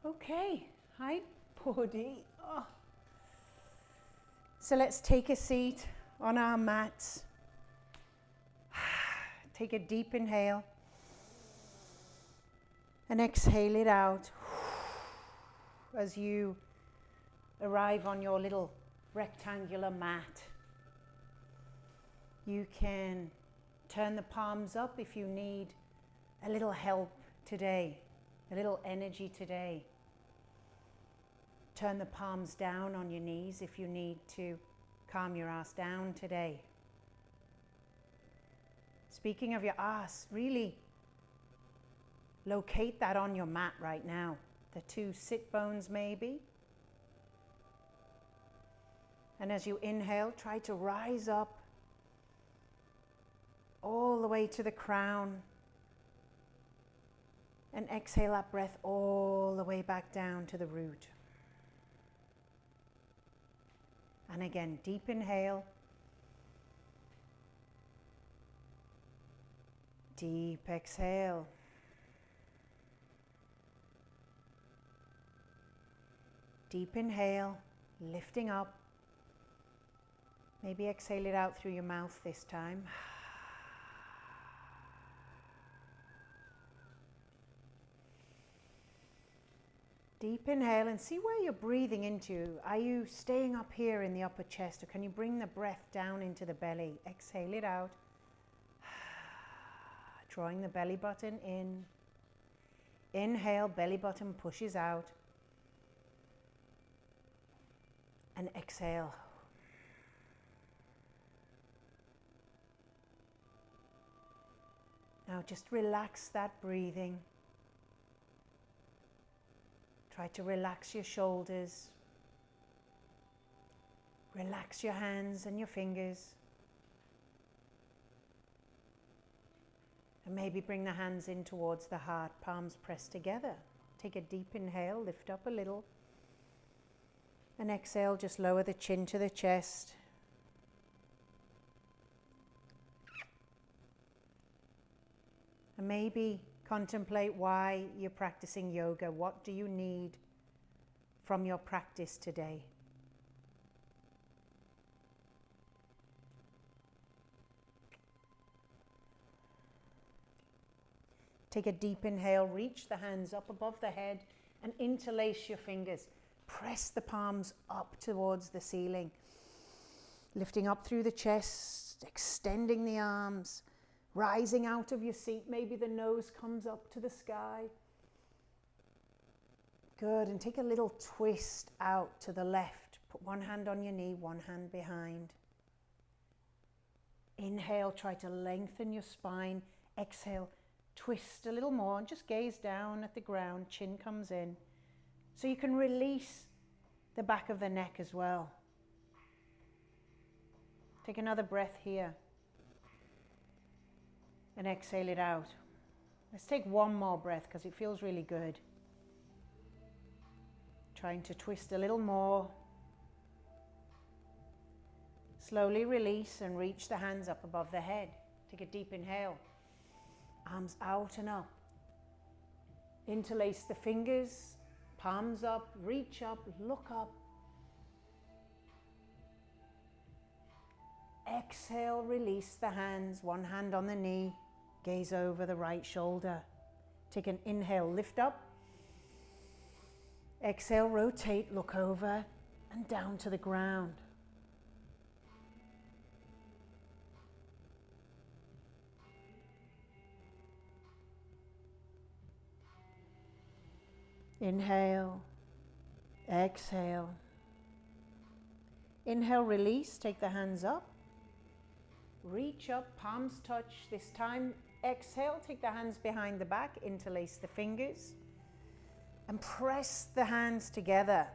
Okay, hi body. Oh. So let's take a seat on our mats. Take a deep inhale and exhale it out as you arrive on your little rectangular mat. You can turn the palms up if you need a little help today, a little energy today. Turn the palms down on your knees if you need to calm your ass down today. Speaking of your ass, really locate that on your mat right now. The two sit bones maybe. And as you inhale, try to rise up all the way to the crown. And exhale that breath all the way back down to the root. And again, deep inhale. Deep exhale. Deep inhale, lifting up. Maybe exhale it out through your mouth this time. Deep inhale and see where you're breathing into. Are you staying up here in the upper chest, or can you bring the breath down into the belly? Exhale it out. Drawing the belly button in. Inhale, belly button pushes out. And exhale. Now just relax that breathing. Try to relax your shoulders. Relax your hands and your fingers. And maybe bring the hands in towards the heart, palms pressed together. Take a deep inhale, lift up a little. And exhale, just lower the chin to the chest. And maybe contemplate why you're practicing yoga. What do you need from your practice today? Take a deep inhale, reach the hands up above the head and interlace your fingers. Press the palms up towards the ceiling. Lifting up through the chest, extending the arms. Rising out of your seat, maybe the nose comes up to the sky. Good, and take a little twist out to the left. Put one hand on your knee, one hand behind. Inhale, try to lengthen your spine. Exhale, twist a little more and just gaze down at the ground, chin comes in. So you can release the back of the neck as well. Take another breath here. And exhale it out. Let's take one more breath because it feels really good. Trying to twist a little more. Slowly release and reach the hands up above the head. Take a deep inhale. Arms out and up. Interlace the fingers, palms up, reach up, look up. Exhale, release the hands, one hand on the knee. Gaze over the right shoulder. Take an inhale, lift up. Exhale, rotate, look over and down to the ground. Inhale, exhale. Inhale, release, take the hands up. Reach up, palms touch. This time, exhale, take the hands behind the back, interlace the fingers, and press the hands together.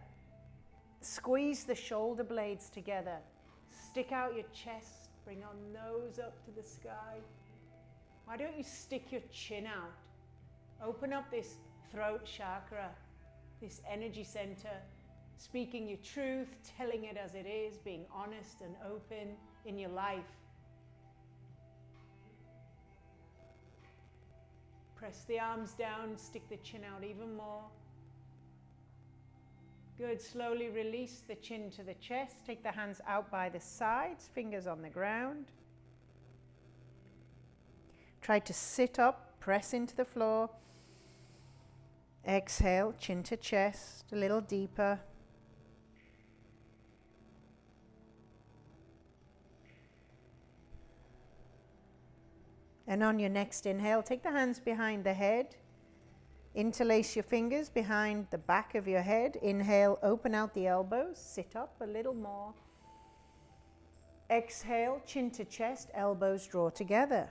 Squeeze the shoulder blades together. Stick out your chest, bring your nose up to the sky. Why don't you stick your chin out? Open up this throat chakra, this energy center, speaking your truth, telling it as it is, being honest and open in your life. Press the arms down, stick the chin out even more. Good. Slowly release the chin to the chest. Take the hands out by the sides, fingers on the ground. Try to sit up, press into the floor. Exhale, chin to chest, a little deeper. And on your next inhale, take the hands behind the head. Interlace your fingers behind the back of your head. Inhale, open out the elbows, sit up a little more. Exhale, chin to chest, elbows draw together.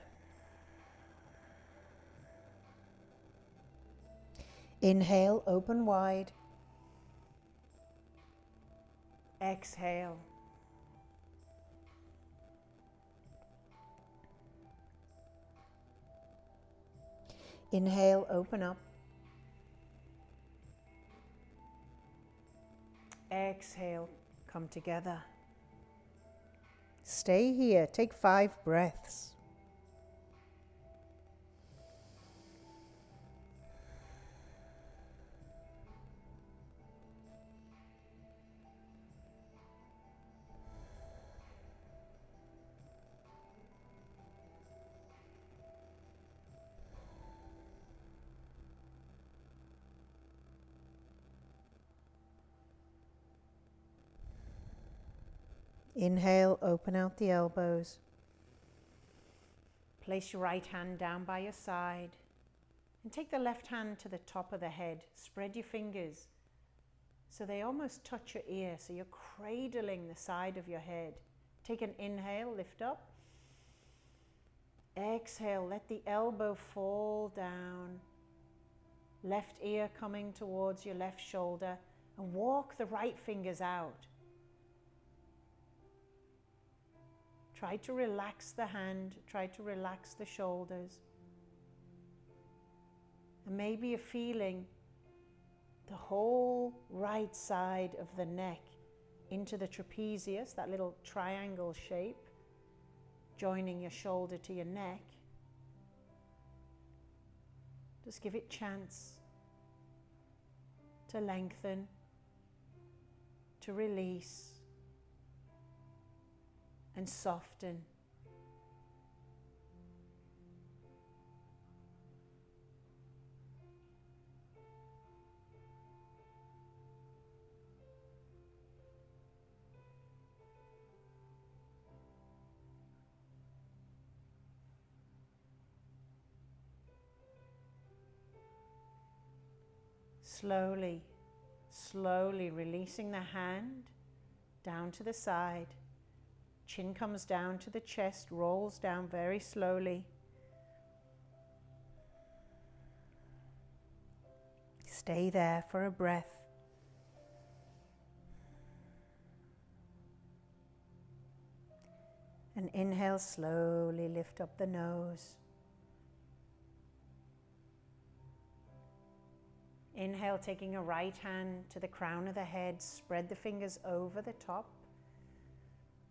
Inhale, open wide. Exhale. Inhale, open up. Exhale, come together. Stay here. Take 5 breaths. Inhale, open out the elbows. Place your right hand down by your side and take the left hand to the top of the head. Spread your fingers so they almost touch your ear, so you're cradling the side of your head. Take an inhale, lift up. Exhale, let the elbow fall down. Left ear coming towards your left shoulder, and walk the right fingers out. Try to relax the hand, try to relax the shoulders. And maybe you're feeling the whole right side of the neck into the trapezius, that little triangle shape, joining your shoulder to your neck. Just give it chance to lengthen, to release, and soften. Slowly, slowly releasing the hand down to the side. Chin comes down to the chest, rolls down very slowly. Stay there for a breath. And inhale, slowly lift up the nose. Inhale, taking a right hand to the crown of the head, spread the fingers over the top.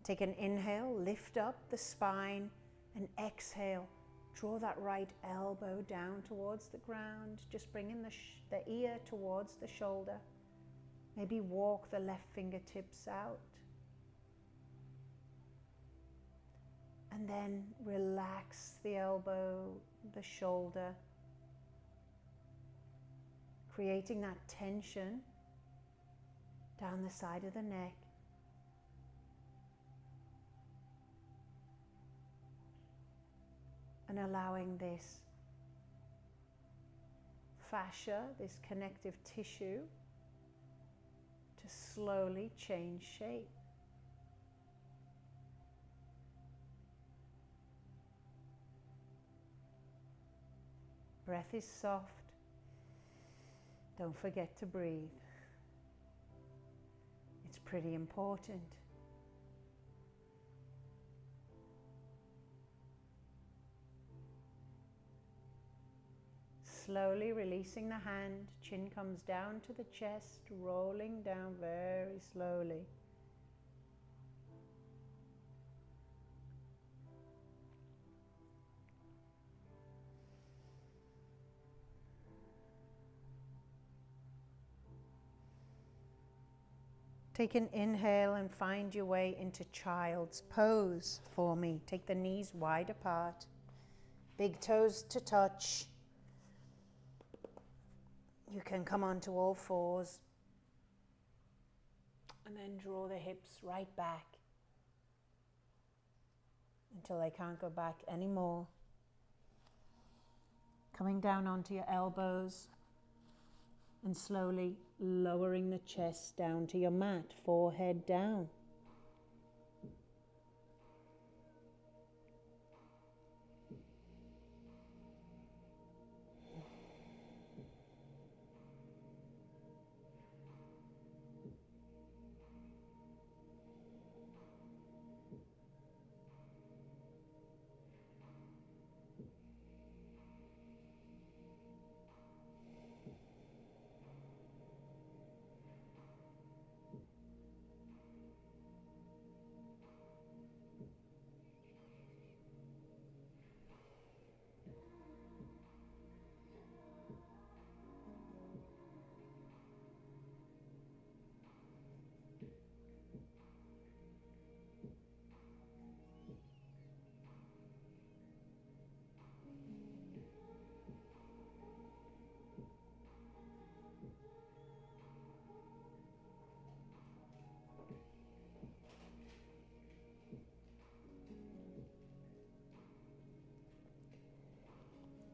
Take an inhale, lift up the spine, and exhale. Draw that right elbow down towards the ground. Just bringing the ear towards the shoulder. Maybe walk the left fingertips out. And then relax the elbow, the shoulder, creating that tension down the side of the neck. And allowing this fascia, this connective tissue, to slowly change shape. Breath is soft. Don't forget to breathe. It's pretty important. Slowly releasing the hand, chin comes down to the chest, rolling down very slowly. Take an inhale and find your way into child's pose for me. Take the knees wide apart, big toes to touch. You can come onto all fours and then draw the hips right back until they can't go back anymore. Coming down onto your elbows and slowly lowering the chest down to your mat, forehead down.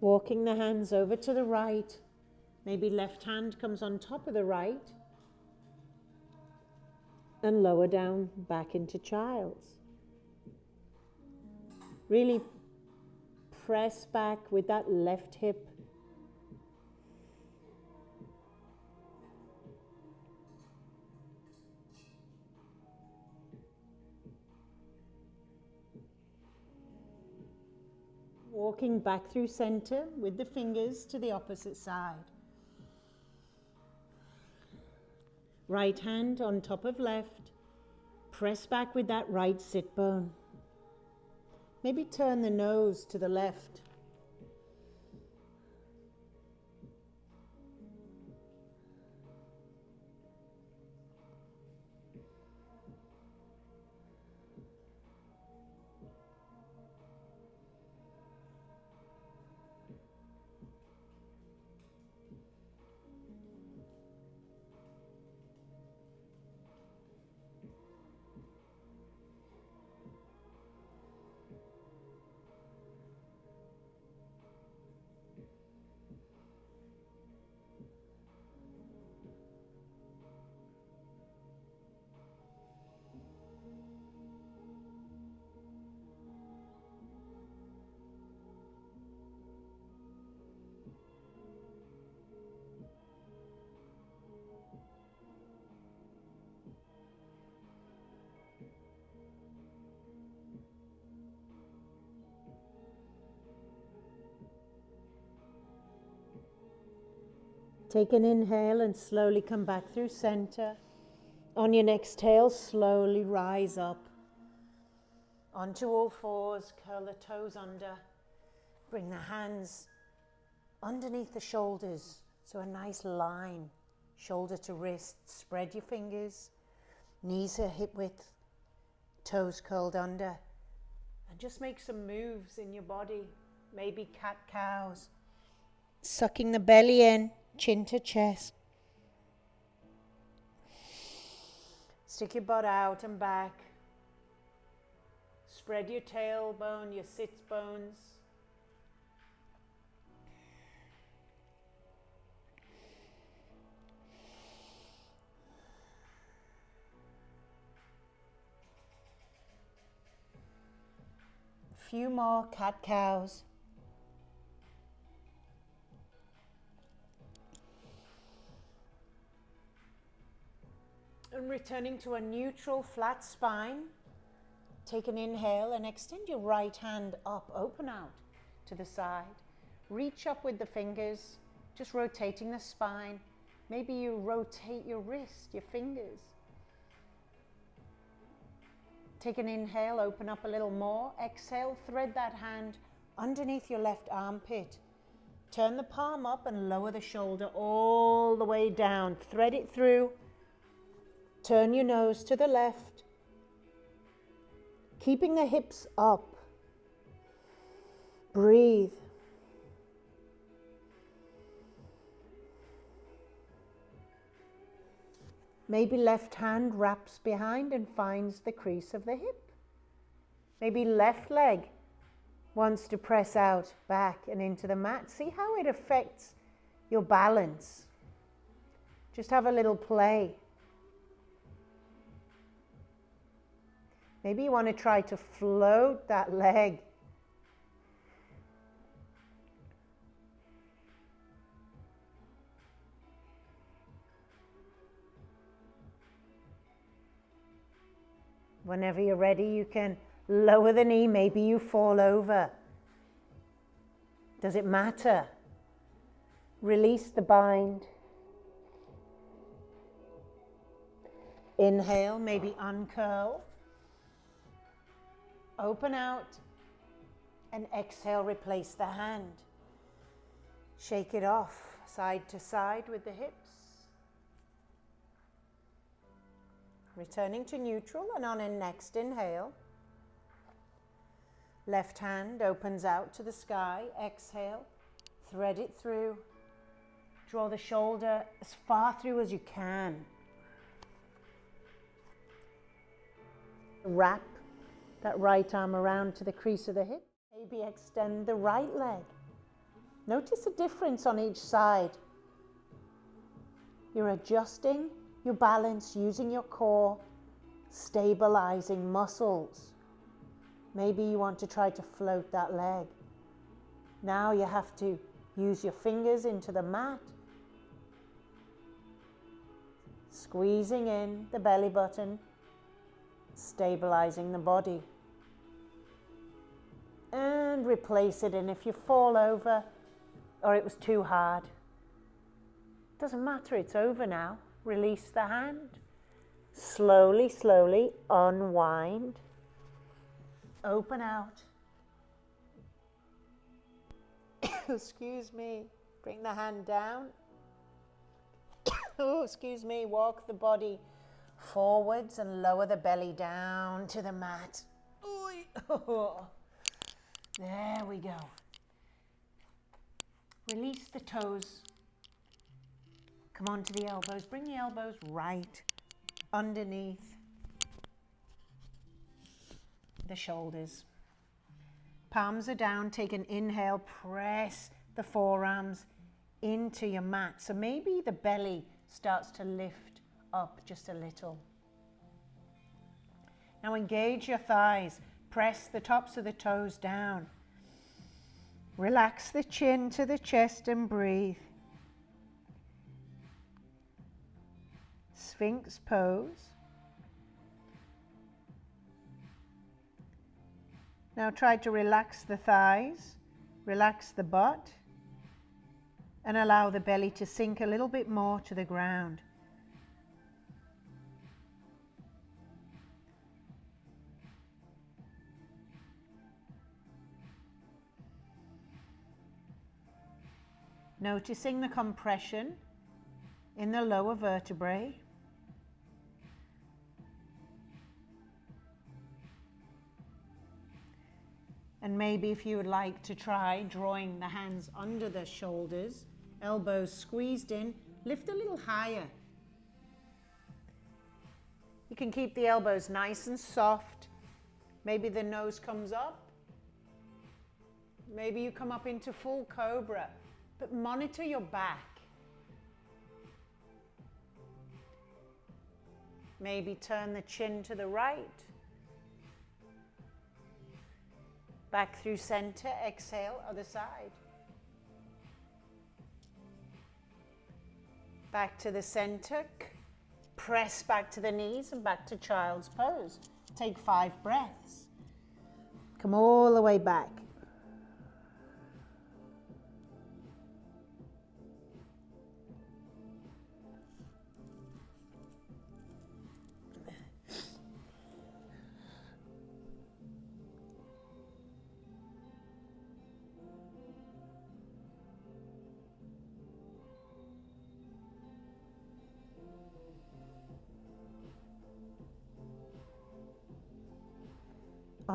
Walking the hands over to the right. Maybe left hand comes on top of the right. And lower down back into child's. Really press back with that left hip. Walking back through center with the fingers to the opposite side. Right hand on top of left. Press back with that right sit bone. Maybe turn the nose to the left. Take an inhale and slowly come back through center. On your next exhale, slowly rise up. Onto all fours, curl the toes under. Bring the hands underneath the shoulders, so a nice line, shoulder to wrist. Spread your fingers, knees are hip width, toes curled under. And just make some moves in your body, maybe cat-cows. Sucking the belly in, chin to chest. Stick your butt out and back. Spread your tailbone, your sits bones. A few more cat-cows. And returning to a neutral flat spine. Take an inhale and extend your right hand up, open out to the side. Reach up with the fingers, just rotating the spine. Maybe you rotate your wrist, your fingers. Take an inhale, open up a little more. Exhale, thread that hand underneath your left armpit. Turn the palm up and lower the shoulder all the way down. Thread it through. Turn your nose to the left, keeping the hips up. Breathe. Maybe left hand wraps behind and finds the crease of the hip. Maybe left leg wants to press out, back and into the mat. See how it affects your balance. Just have a little play. Maybe you want to try to float that leg. Whenever you're ready, you can lower the knee. Maybe you fall over. Does it matter? Release the bind. Inhale, maybe uncurl. Open out. And exhale, replace the hand. Shake it off, side to side with the hips. Returning to neutral, and on a next inhale, left hand opens out to the sky. Exhale, thread it through. Draw the shoulder as far through as you can. Wrap that right arm around to the crease of the hip. Maybe extend the right leg. Notice the difference on each side. You're adjusting your balance using your core, stabilizing muscles. Maybe you want to try to float that leg. Now you have to use your fingers into the mat, squeezing in the belly button, stabilizing the body. And replace it in if you fall over or it was too hard. Doesn't matter, it's over now. Release the hand. Slowly, slowly unwind. Open out. Excuse me. Bring the hand down. Oh, excuse me. Walk the body forwards and lower the belly down to the mat. There we go. Release the toes. Come on to the elbows. Bring the elbows right underneath the shoulders. Palms are down. Take an inhale. Press the forearms into your mat. So maybe the belly starts to lift up just a little. Now engage your thighs. Press the tops of the toes down. Relax the chin to the chest and breathe. Sphinx pose. Now try to relax the thighs, relax the butt, and allow the belly to sink a little bit more to the ground. Noticing the compression in the lower vertebrae. And maybe if you would like to try drawing the hands under the shoulders, elbows squeezed in, lift a little higher. You can keep the elbows nice and soft. Maybe the nose comes up. Maybe you come up into full cobra, but monitor your back. Maybe turn the chin to the right. Back through center, exhale, other side. Back to the center, press back to the knees and back to child's pose. Take 5 breaths. Come all the way back.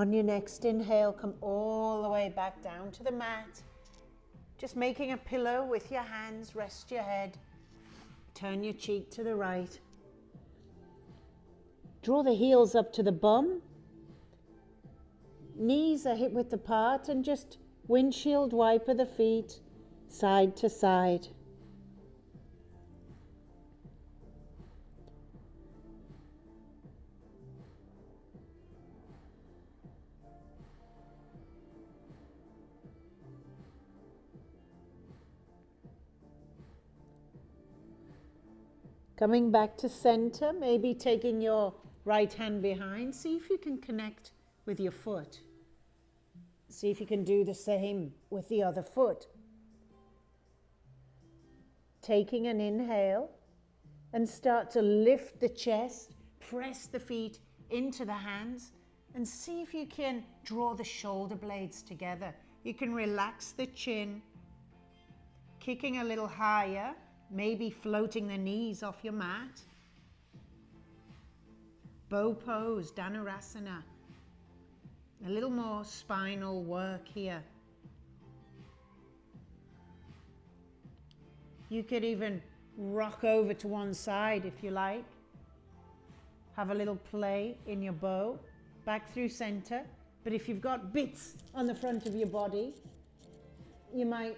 On your next inhale, come all the way back down to the mat. Just making a pillow with your hands, rest your head. Turn your cheek to the right. Draw the heels up to the bum. Knees are hip width apart and just windshield wiper the feet side to side. Coming back to center, maybe taking your right hand behind. See if you can connect with your foot. See if you can do the same with the other foot. Taking an inhale and start to lift the chest, press the feet into the hands and see if you can draw the shoulder blades together. You can relax the chin, kicking a little higher, maybe floating the knees off your mat. Bow pose, Dhanurasana. A little more spinal work here. You could even rock over to one side if you like. Have a little play in your bow, back through center. But if you've got bits on the front of your body, you might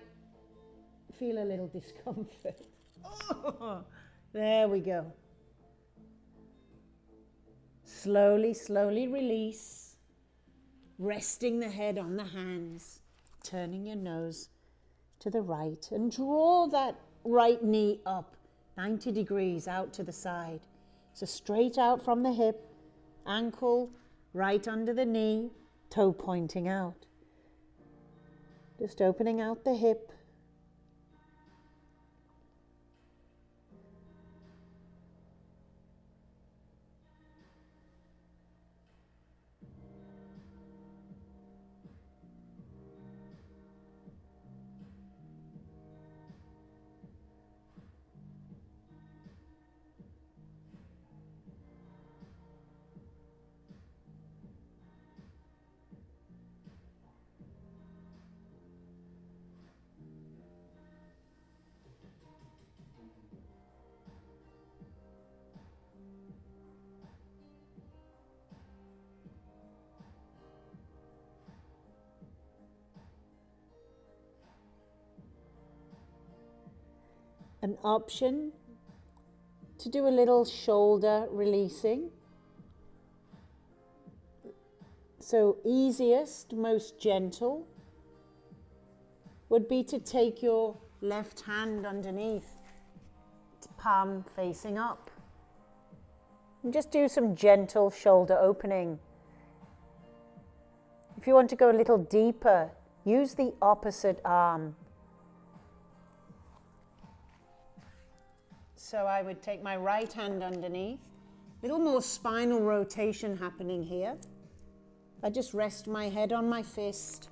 feel a little discomfort. Oh, there we go. Slowly, slowly release. Resting the head on the hands. Turning your nose to the right. And draw that right knee up 90 degrees out to the side. So straight out from the hip. Ankle right under the knee. Toe pointing out. Just opening out the hip. An option to do a little shoulder releasing. So easiest, most gentle would be to take your left hand underneath, palm facing up. And just do some gentle shoulder opening. If you want to go a little deeper, use the opposite arm. So I would take my right hand underneath, a little more spinal rotation happening here. I just rest my head on my fist.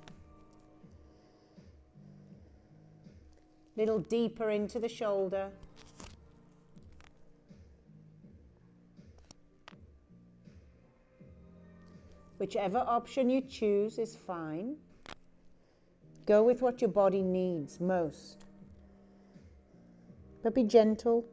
A little deeper into the shoulder. Whichever option you choose is fine. Go with what your body needs most. But be gentle.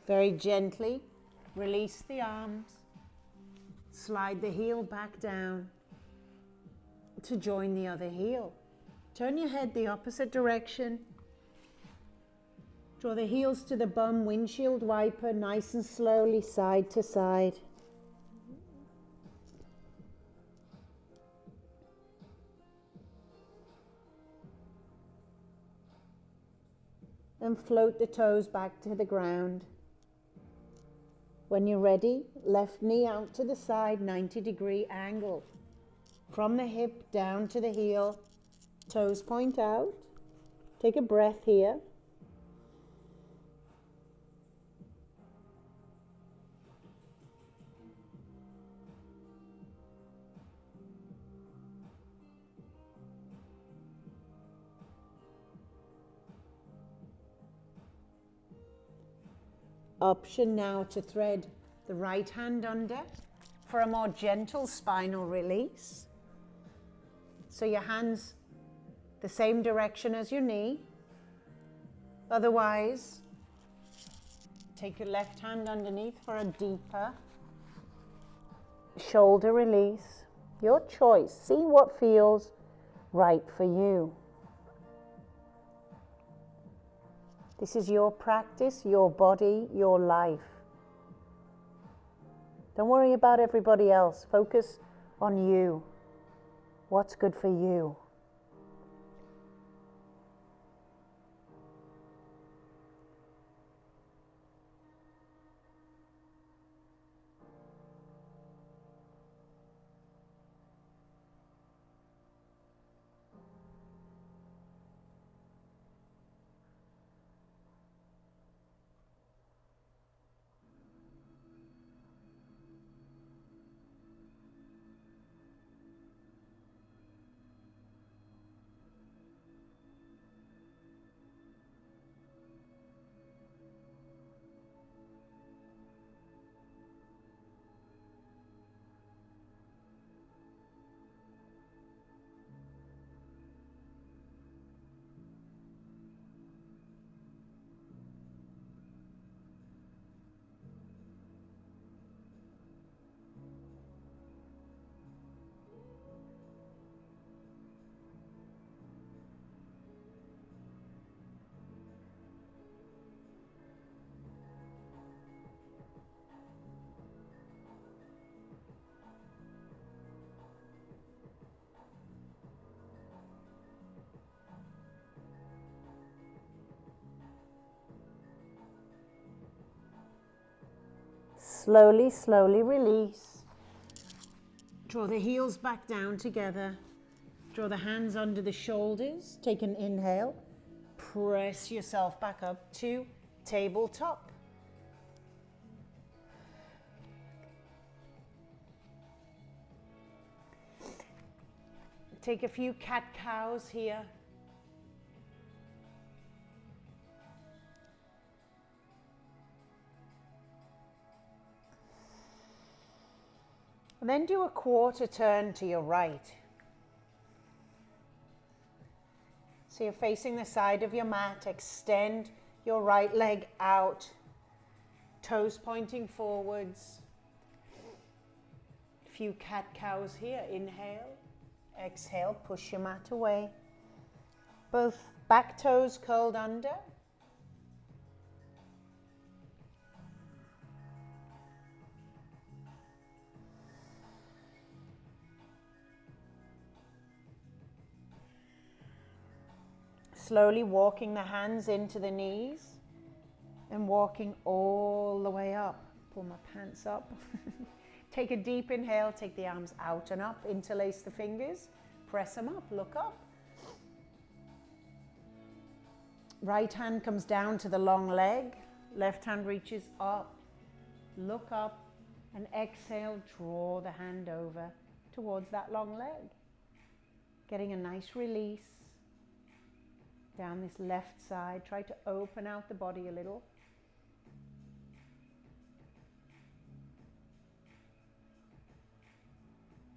Very gently release the arms, slide the heel back down to join the other heel. Turn your head the opposite direction. Draw the heels to the bum, windshield wiper, nice and slowly side to side. and float the toes back to the ground. When you're ready, left knee out to the side, 90-degree angle. From the hip down to the heel, toes point out. Take a breath here. Option now to thread the right hand under for a more gentle spinal release. So your hands the same direction as your knee. Otherwise, take your left hand underneath for a deeper shoulder release. Your choice. See what feels right for you. This is your practice, your body, your life. Don't worry about everybody else. Focus on you. What's good for you? Slowly, slowly release. Draw the heels back down together. Draw the hands under the shoulders. Take an inhale. Press yourself back up to tabletop. Take a few cat-cows here. And then do a quarter turn to your right. So you're facing the side of your mat. Extend your right leg out. Toes pointing forwards. A few cat-cows here. Inhale. Exhale. Push your mat away. Both back toes curled under. Slowly walking the hands into the knees and walking all the way up. Pull my pants up. Take a deep inhale, take the arms out and up, interlace the fingers, press them up, look up. Right hand comes down to the long leg, left hand reaches up, look up, and exhale, draw the hand over towards that long leg. Getting a nice release. Down this left side, try to open out the body a little.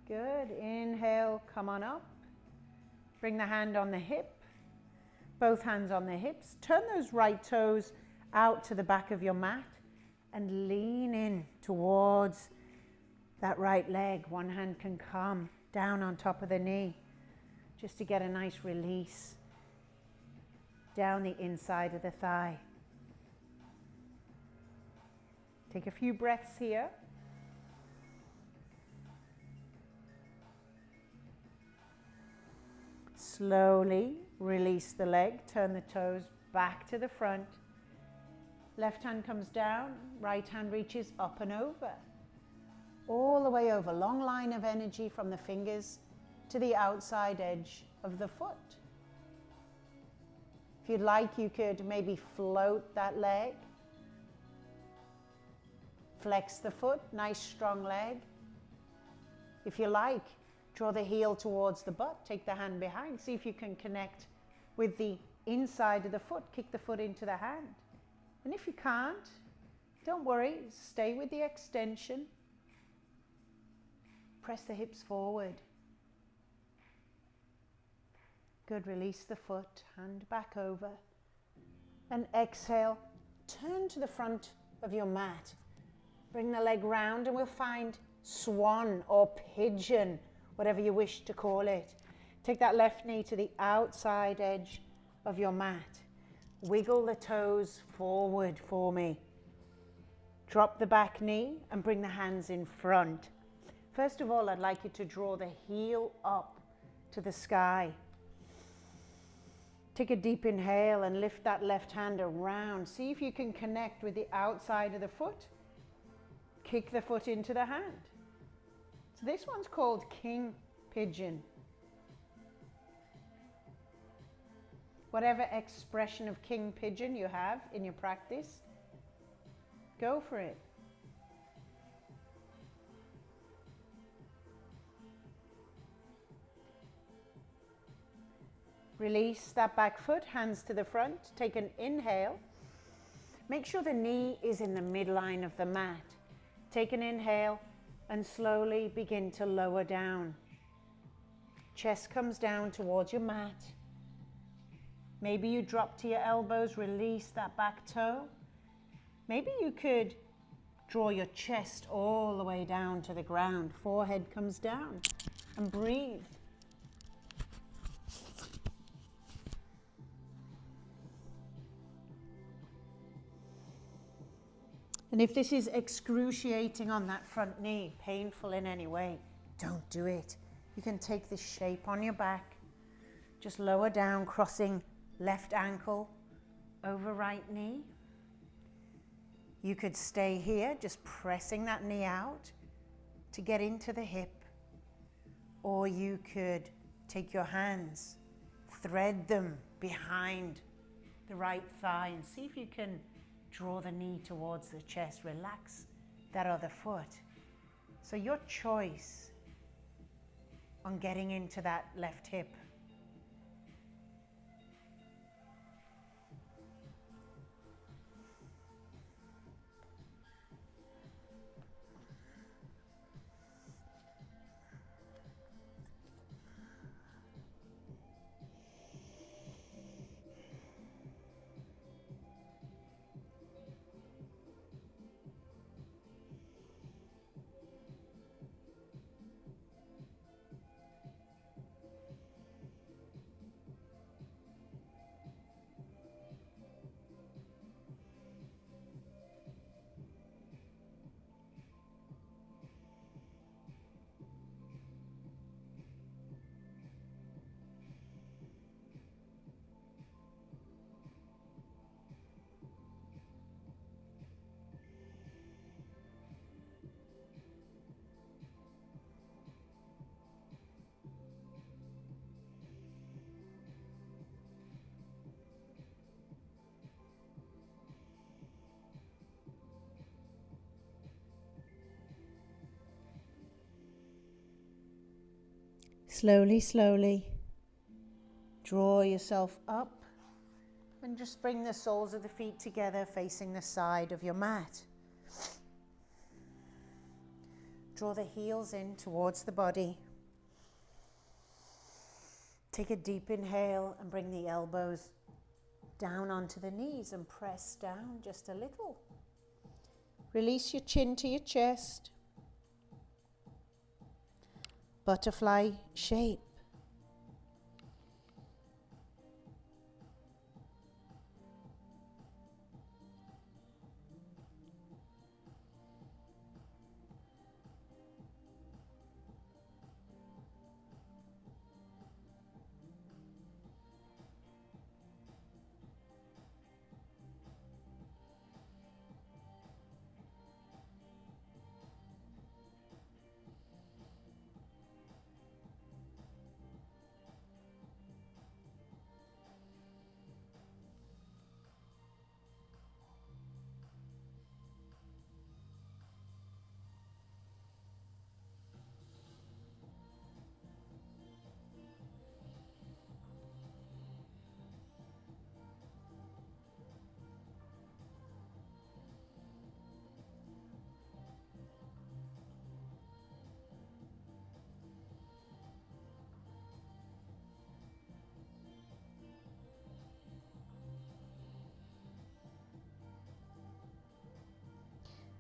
Good, inhale, come on up. Bring the hand on the hip, both hands on the hips. Turn those right toes out to the back of your mat and lean in towards that right leg. One hand can come down on top of the knee just to get a nice release down the inside of the thigh. Take a few breaths here. Slowly release the leg, turn the toes back to the front. Left hand comes down, right hand reaches up and over. All the way over, long line of energy from the fingers to the outside edge of the foot. If you'd like, you could maybe float that leg. Flex the foot, nice strong leg. If you like, draw the heel towards the butt, take the hand behind. See if you can connect with the inside of the foot, kick the foot into the hand. And if you can't, don't worry, stay with the extension. Press the hips forward. Good, release the foot, hand back over. And exhale, turn to the front of your mat. Bring the leg round and we'll find swan or pigeon, whatever you wish to call it. Take that left knee to the outside edge of your mat. Wiggle the toes forward for me. Drop the back knee and bring the hands in front. First of all, I'd like you to draw the heel up to the sky. Take a deep inhale and lift that left hand around. See if you can connect with the outside of the foot. Kick the foot into the hand. So this one's called king pigeon. Whatever expression of king pigeon you have in your practice, go for it. Release that back foot, hands to the front. Take an inhale. Make sure the knee is in the midline of the mat. Take an inhale and slowly begin to lower down. Chest comes down towards your mat. Maybe you drop to your elbows, release that back toe. Maybe you could draw your chest all the way down to the ground. Forehead comes down and breathe. And if this is excruciating on that front knee, painful in any way, don't do it. You can take this shape on your back. Just lower down, crossing left ankle over right knee. You could stay here, just pressing that knee out to get into the hip. Or you could take your hands, thread them behind the right thigh and see if you can draw the knee towards the chest. Relax that other foot. So your choice on getting into that left hip. Slowly, slowly, draw yourself up and just bring the soles of the feet together facing the side of your mat. Draw the heels in towards the body. Take a deep inhale and bring the elbows down onto the knees and press down just a little. Release your chin to your chest. Butterfly shape.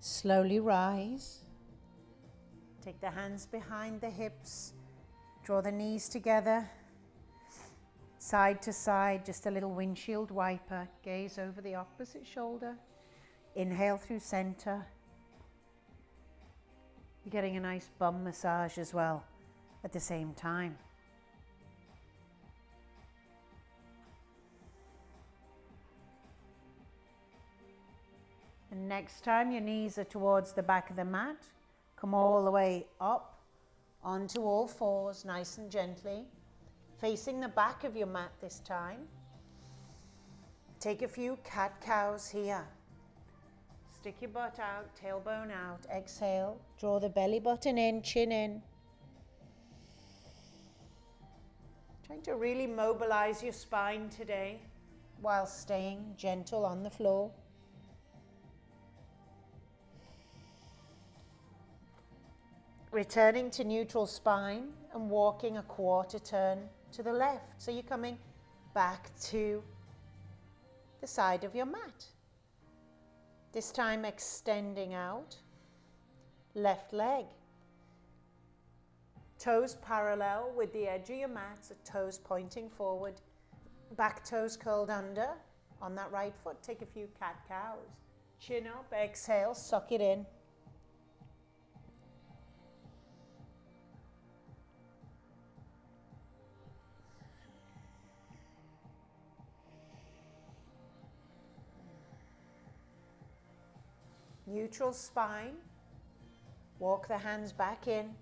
Slowly rise. Take the hands behind the hips. Draw the knees together. Side to side, just a little windshield wiper. Gaze over the opposite shoulder. Inhale through center. You're getting a nice bum massage as well at the same time. And next time your knees are towards the back of the mat, come all the way up onto all fours, nice and gently, facing the back of your mat this time. Take a few cat-cows here. Stick your butt out, tailbone out, exhale, draw the belly button in, chin in. Trying to really mobilize your spine today while staying gentle on the floor. Returning to neutral spine and walking a quarter turn to the left. So you're coming back to the side of your mat. This time extending out, left leg. Toes parallel with the edge of your mat, so toes pointing forward. Back toes curled under on that right foot. Take a few cat-cows. Chin up, exhale, suck it in. Neutral spine, walk the hands back in,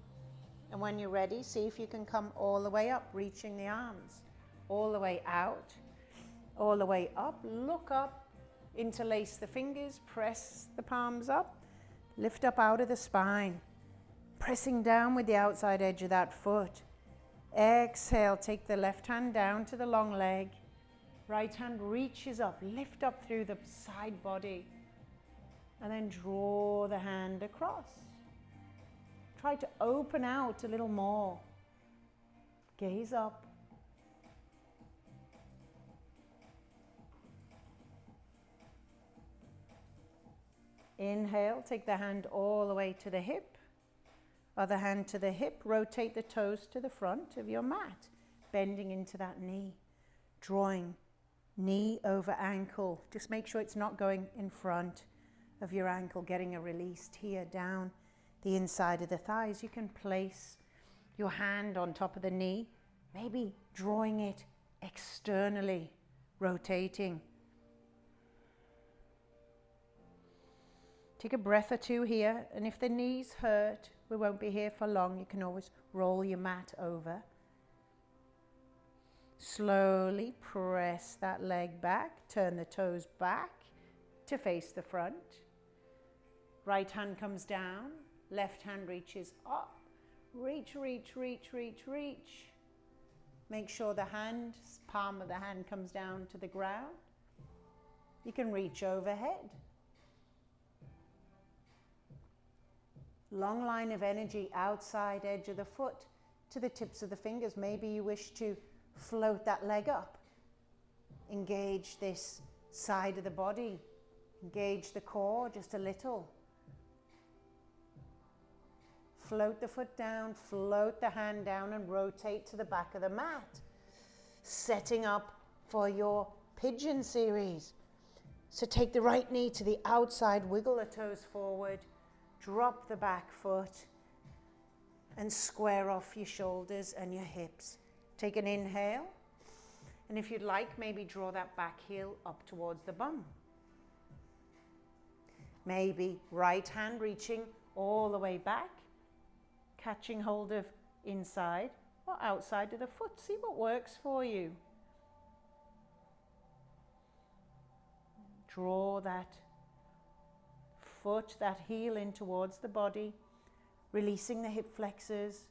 and when you're ready, see if you can come all the way up, reaching the arms, all the way out, all the way up, look up, interlace the fingers, press the palms up, lift up out of the spine, pressing down with the outside edge of that foot. Exhale, take the left hand down to the long leg, right hand reaches up, lift up through the side body, and then draw the hand across. Try to open out a little more. Gaze up. Inhale, take the hand all the way to the hip. Other hand to the hip, rotate the toes to the front of your mat, bending into that knee, drawing knee over ankle. Just make sure it's not going in front of your ankle, getting a release here down the inside of the thighs. You can place your hand on top of the knee, maybe drawing it externally, rotating. Take a breath or two here, and if the knees hurt, we won't be here for long. You can always roll your mat over. Slowly press that leg back, turn the toes back to face the front. Right hand comes down, left hand reaches up. Reach, reach, reach, reach, reach. Make sure the hand, palm of the hand comes down to the ground. You can reach overhead. Long line of energy, outside edge of the foot to the tips of the fingers. Maybe you wish to float that leg up. Engage this side of the body. Engage the core just a little. Float the foot down, float the hand down, and rotate to the back of the mat. Setting up for your pigeon series. So take the right knee to the outside, wiggle the toes forward, drop the back foot, and square off your shoulders and your hips. Take an inhale, and if you'd like, maybe draw that back heel up towards the bum. Maybe right hand reaching all the way back, catching hold of inside or outside of the foot. See what works for you. Draw that foot, that heel in towards the body, releasing the hip flexors,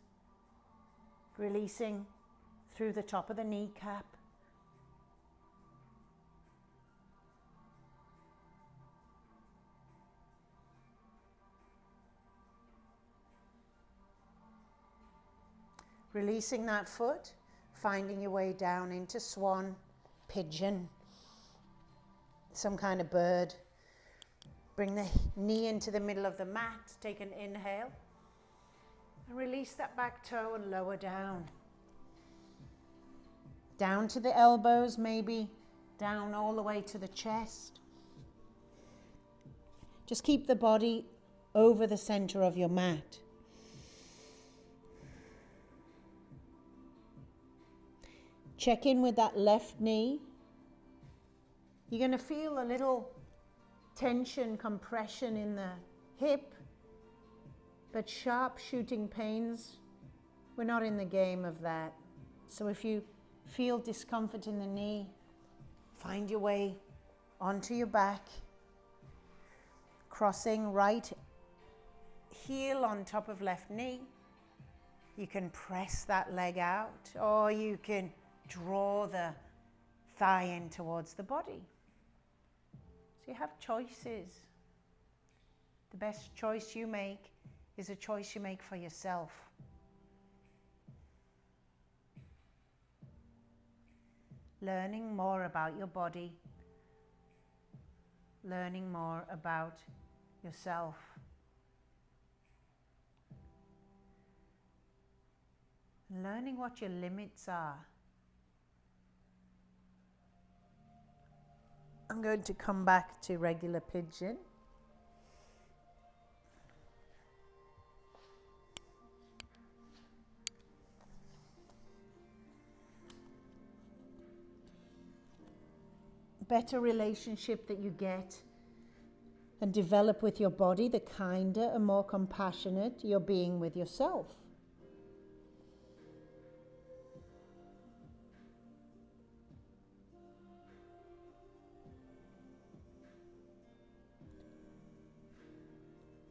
releasing through the top of the kneecap. Releasing that foot, finding your way down into swan, pigeon, some kind of bird Bring the knee into the middle of the mat. Take an inhale. And release that back toe and lower down. Down to the elbows, maybe down all the way to the chest. Just keep the body over the center of your mat. Check in with that left knee. You're going to feel a little tension, compression in the hip, but sharp shooting pains, we're not in the game of that. So if you feel discomfort in the knee, find your way onto your back, crossing right heel on top of left knee. You can press that leg out, or you can draw the thigh in towards the body. So you have choices. The best choice you make is a choice you make for yourself. Learning more about your body, learning more about yourself. Learning what your limits are. I'm going to come back to regular pigeon. Better relationship that you get and develop with your body, the kinder and more compassionate you're being with yourself.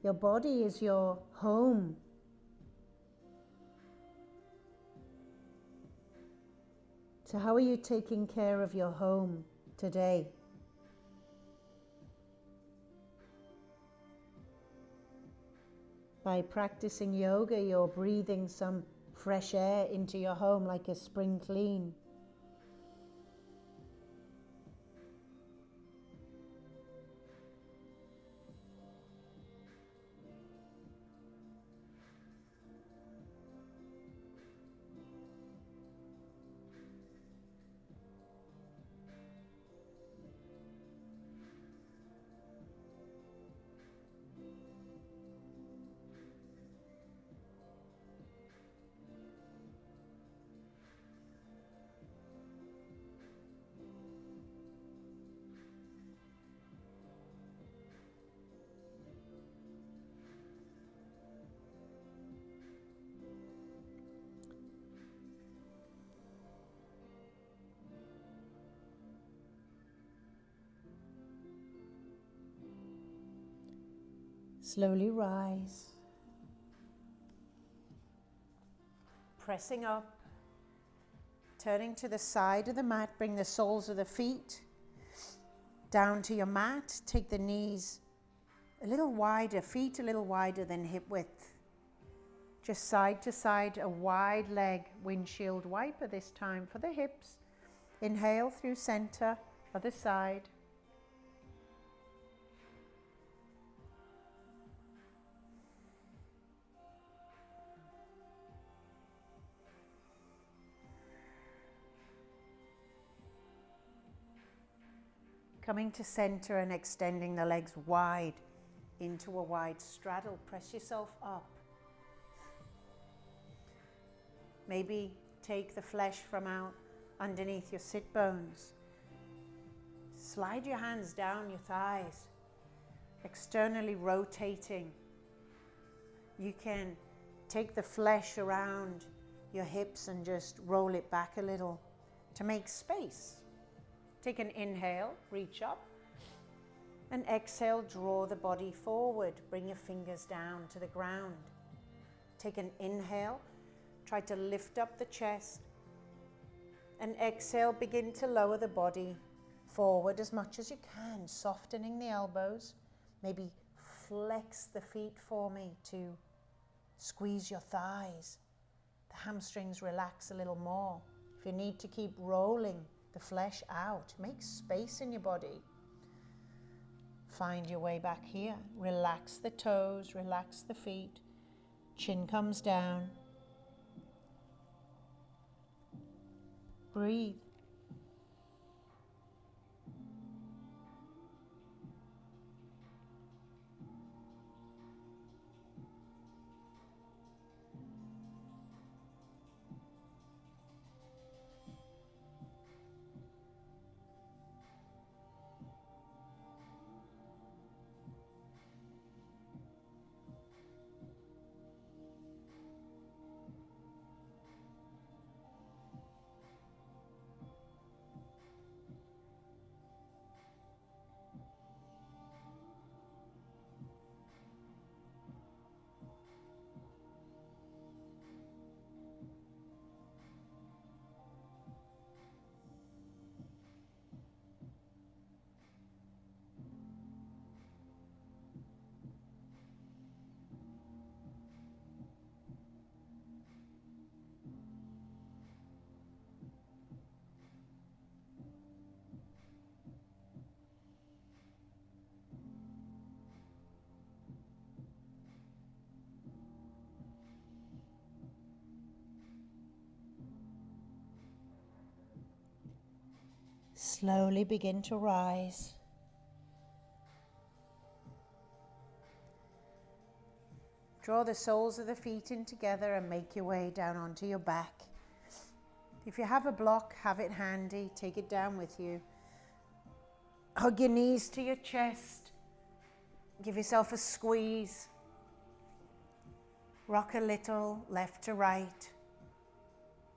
Your body is your home. So how are you taking care of your home today? By practicing yoga, you're breathing some fresh air into your home like a spring clean. Slowly rise, pressing up, turning to the side of the mat, bring the soles of the feet down to your mat, take the knees a little wider, feet a little wider than hip width. Just side to side, a wide leg windshield wiper this time for the hips. Inhale through center, other side. Coming to center and extending the legs wide into a wide straddle. Press yourself up. Maybe take the flesh from out underneath your sit bones. Slide your hands down your thighs, externally rotating. You can take the flesh around your hips and just roll it back a little to make space. Take an inhale, reach up, and exhale, draw the body forward. Bring your fingers down to the ground. Take an inhale, try to lift up the chest, and exhale, begin to lower the body forward as much as you can, softening the elbows. Maybe flex the feet for me to squeeze your thighs. The hamstrings relax a little more. If you need to keep rolling the flesh out, make space in your body. find your way back here. Relax the toes, relax the feet. Chin comes down. Breathe. Slowly begin to rise. Draw the soles of the feet in together and make your way down onto your back. If you have a block, have it handy. Take it down with you. Hug your knees to your chest. Give yourself a squeeze. Rock a little, left to right,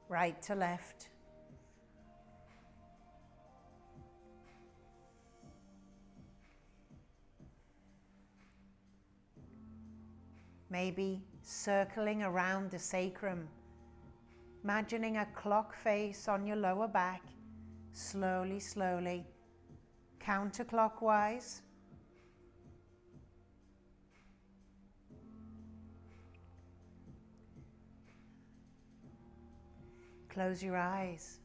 right to left. Maybe circling around the sacrum, imagining a clock face on your lower back, slowly, slowly, counterclockwise. Close your eyes.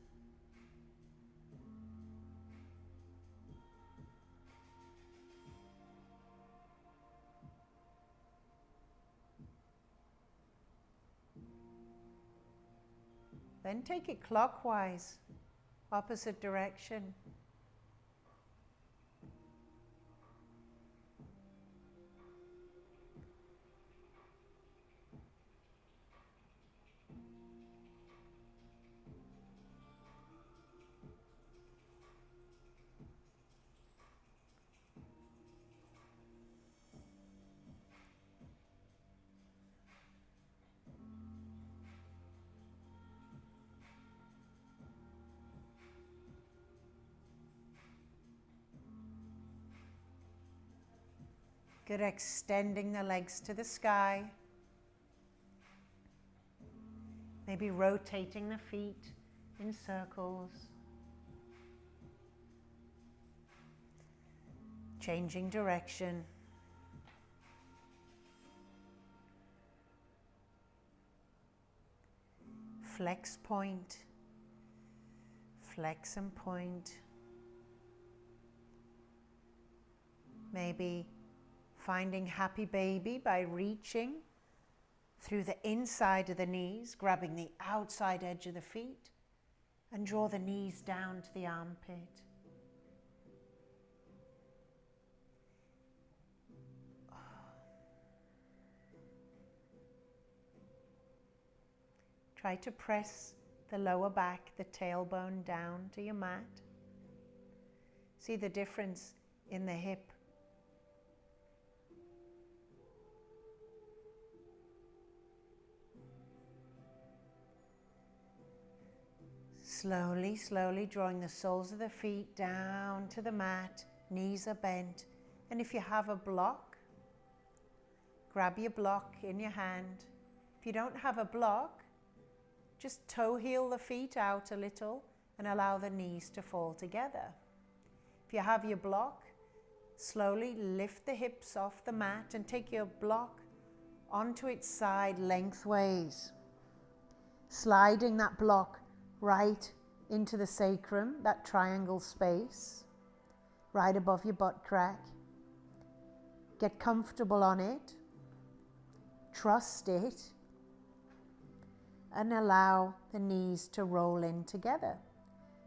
Then take it clockwise, opposite direction. Good, extending the legs to the sky. Maybe rotating the feet in circles. Changing direction. Flex point. Flex and point. Maybe finding happy baby by reaching through the inside of the knees, grabbing the outside edge of the feet, and draw the knees down to the armpit. Try to press the lower back, the tailbone down to your mat. See the difference in the hip. Slowly, slowly drawing the soles of the feet down to the mat, knees are bent. And if you have a block, grab your block in your hand. If you don't have a block, just toe heel the feet out a little and allow the knees to fall together. If you have your block, slowly lift the hips off the mat and take your block onto its side lengthways, sliding that block right into the sacrum, that triangle space, right above your butt crack. Get comfortable on it. Trust it. And allow the knees to roll in together.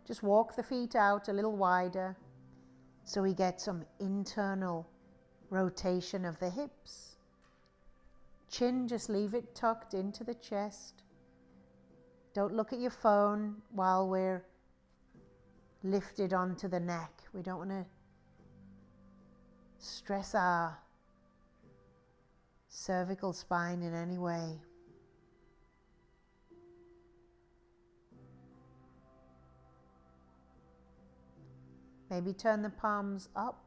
Just walk the feet out a little wider so we get some internal rotation of the hips. Chin, just leave it tucked into the chest. Don't look at your phone while we're lifted onto the neck. We don't want to stress our cervical spine in any way. Maybe turn the palms up.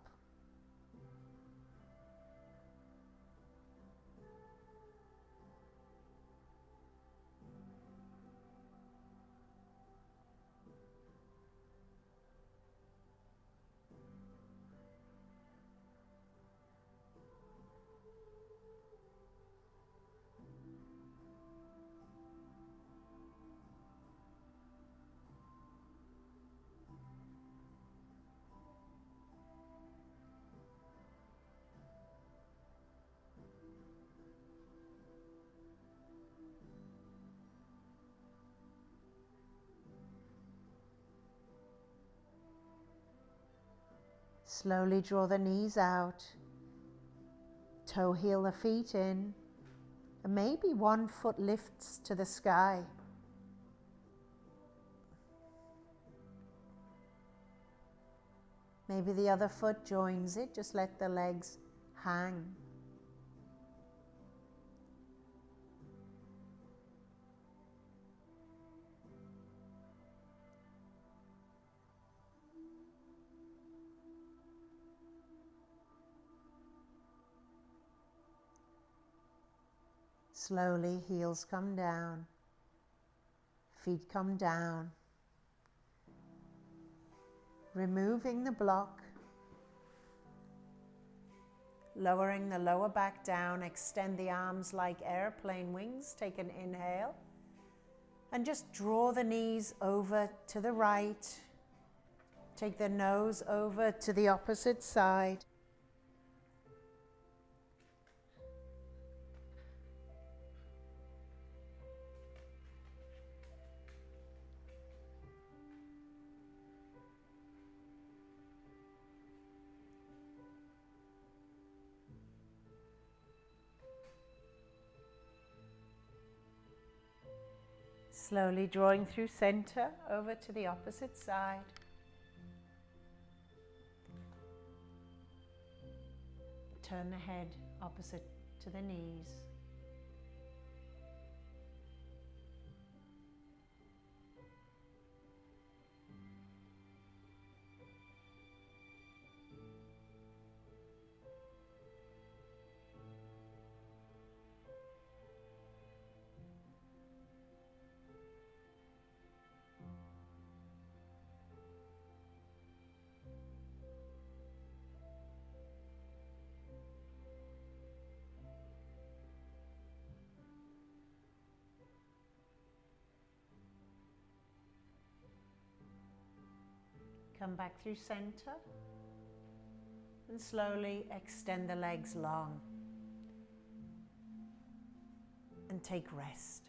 Slowly draw the knees out, toe heel the feet in, and maybe one foot lifts to the sky. Maybe the other foot joins it, just let the legs hang. Slowly, heels come down, feet come down, removing the block, lowering the lower back down, extend the arms like airplane wings, take an inhale, and just draw the knees over to the right, take the nose over to the opposite side. Slowly drawing through center over to the opposite side. Turn the head opposite to the knees. Come back through center and slowly extend the legs long and take rest.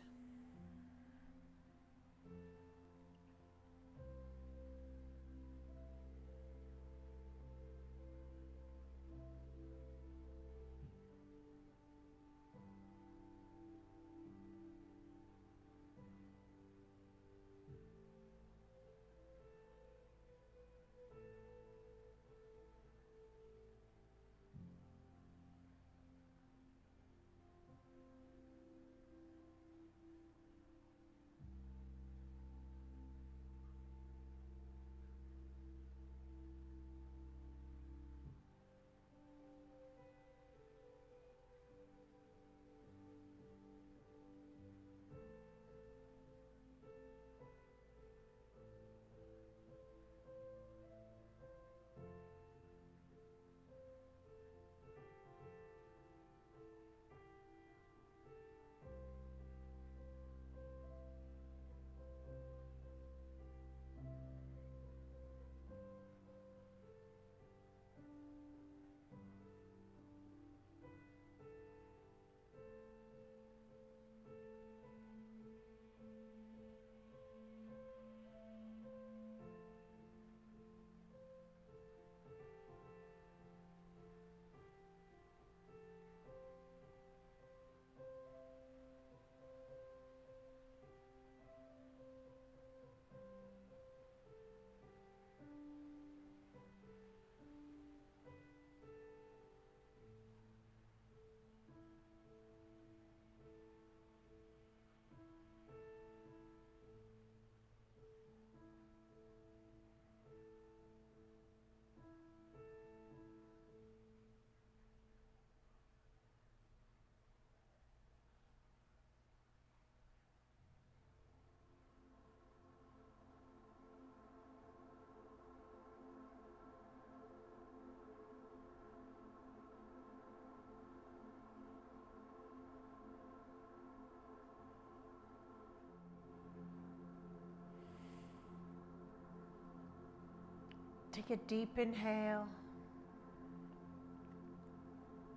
Take a deep inhale,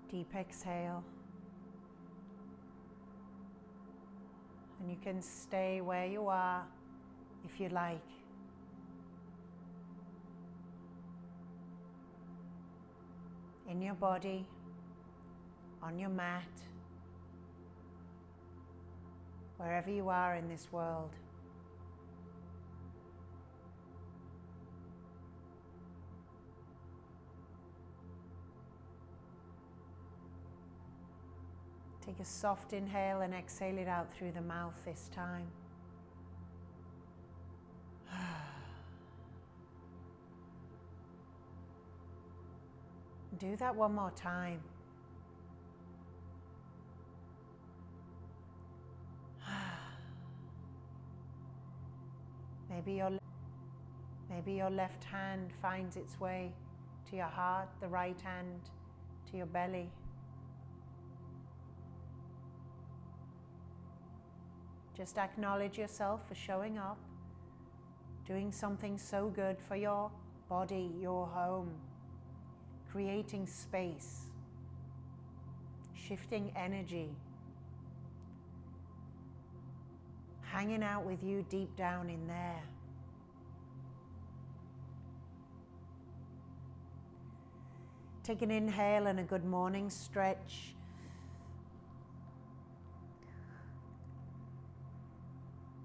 deep exhale. And you can stay where you are if you like. In your body, on your mat, wherever you are in this world. Take a soft inhale and exhale it out through the mouth this time. Do that one more time. Maybe your left hand finds its way to your heart, the right hand to your belly. Just acknowledge yourself for showing up, doing something so good for your body, your home, creating space, shifting energy, hanging out with you deep down in there. Take an inhale and a good morning stretch.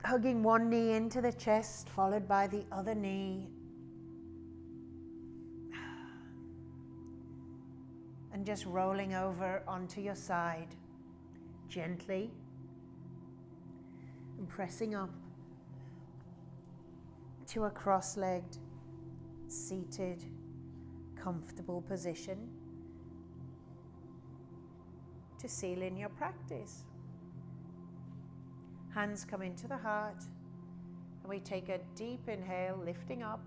Hugging one knee into the chest, followed by the other knee. And just rolling over onto your side, gently, and pressing up to a cross-legged, seated, comfortable position to seal in your practice. Hands come into the heart, and we take a deep inhale, lifting up,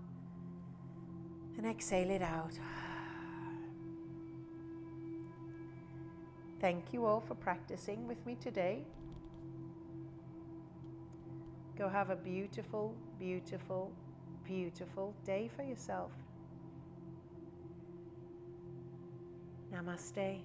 and exhale it out. Thank you all for practicing with me today. Go have a beautiful, beautiful, beautiful day for yourself. Namaste.